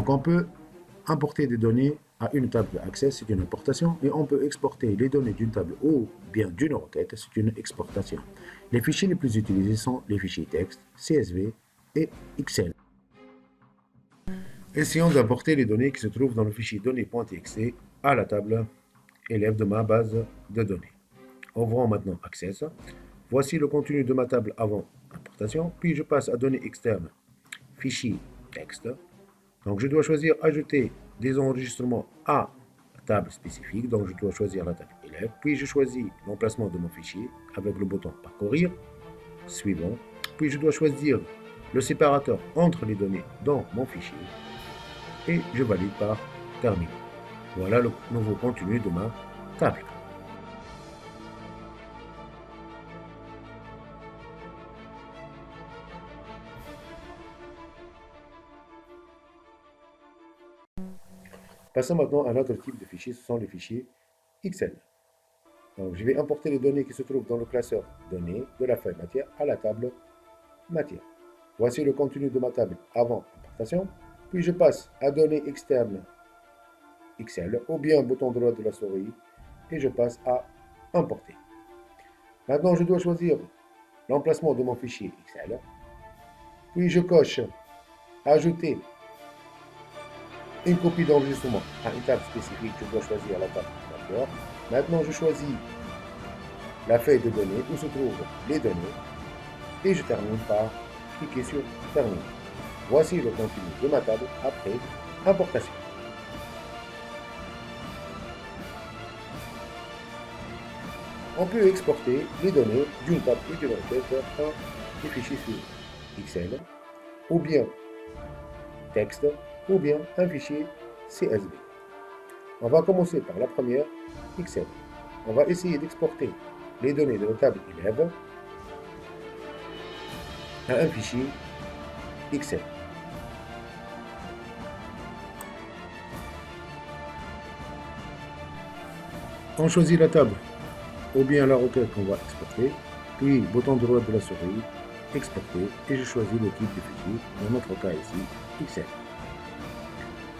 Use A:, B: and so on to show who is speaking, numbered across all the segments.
A: Donc on peut importer des données à une table Access, c'est une importation, et on peut exporter les données d'une table ou bien d'une requête, c'est une exportation. Les fichiers les plus utilisés sont les fichiers texte, CSV et Excel. Essayons d'importer les données qui se trouvent dans le fichier données.txt à la table élève de ma base de données. Ouvrons maintenant Access. Voici le contenu de ma table avant importation, puis je passe à données externes, fichier texte. Donc je dois choisir ajouter des enregistrements à la table spécifique, donc je dois choisir la table élève, puis je choisis l'emplacement de mon fichier avec le bouton parcourir, suivant, puis je dois choisir le séparateur entre les données dans mon fichier et je valide par terminer. Voilà le nouveau contenu de ma table. Passons maintenant à un autre type de fichier, ce sont les fichiers Excel. Donc, je vais importer les données qui se trouvent dans le classeur données de la feuille matière à la table matière. Voici le contenu de ma table avant importation, puis je passe à données externes Excel ou bien bouton droit de la souris et je passe à importer. Maintenant, je dois choisir l'emplacement de mon fichier Excel, puis je coche ajouter une copie d'enregistrement à une table spécifique, je dois choisir la table matière. Maintenant, je choisis la feuille de données où se trouvent les données et je termine par cliquer sur terminer. Voici le contenu de ma table après importation. On peut exporter les données d'une table et d'une requête en des fichiers suivants: Excel, ou bien texte, ou bien un fichier CSV. On va commencer par la première, Excel. On va essayer d'exporter les données de la table élève à un fichier Excel. On choisit la table ou bien la requête qu'on va exporter, puis bouton droit de la souris, exporter, et je choisis le type de fichier, dans notre cas ici, Excel.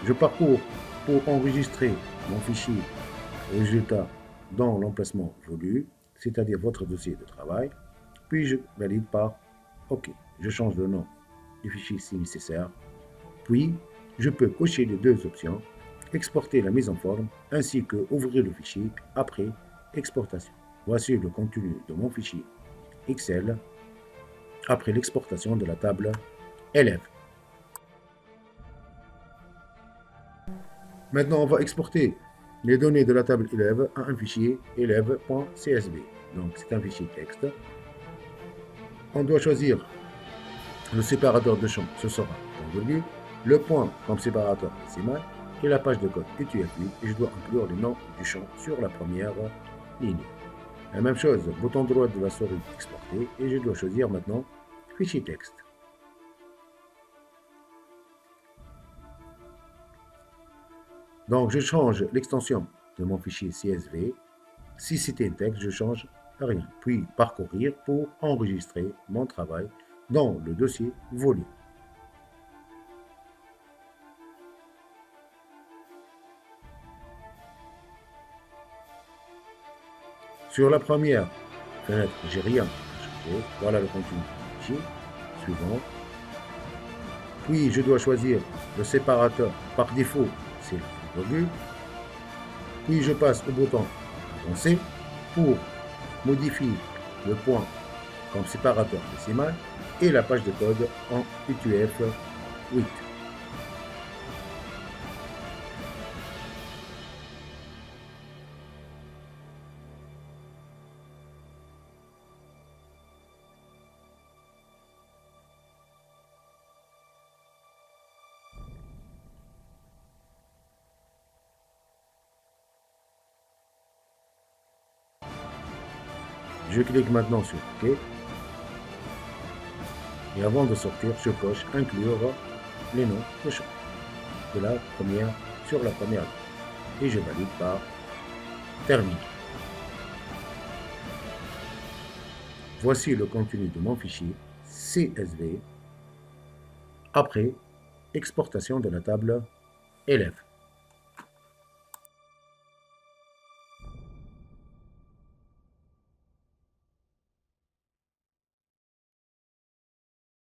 A: Je parcours pour enregistrer mon fichier résultat dans l'emplacement voulu, c'est-à-dire votre dossier de travail, puis je valide par OK. Je change le nom du fichier si nécessaire, puis je peux cocher les deux options, exporter la mise en forme, ainsi que ouvrir le fichier après exportation. Voici le contenu de mon fichier Excel après l'exportation de la table élève. Maintenant, on va exporter les données de la table élève à un fichier élève.csv. Donc, c'est un fichier texte. On doit choisir le séparateur de champ, ce sera point virgule, le point comme séparateur décimal et la page de code UTF-8 et je dois inclure les noms du champ sur la première ligne. La même chose, bouton droit de la souris exporter et je dois choisir maintenant fichier texte. Donc je change l'extension de mon fichier CSV. Si c'était un texte, je change rien. Puis parcourir pour enregistrer mon travail dans le dossier volume. Sur la première fenêtre, j'ai rien à changer. Voilà le contenu du fichier. Suivant. Puis je dois choisir le séparateur. Par défaut, c'est le virgule. Puis je passe au bouton avancer pour modifier le point comme séparateur décimal et la page de code en UTF-8. Je clique maintenant sur OK. Et avant de sortir, je coche inclure les noms de champ de la première sur la première ligne. Et je valide par terminer. Voici le contenu de mon fichier CSV après exportation de la table élève.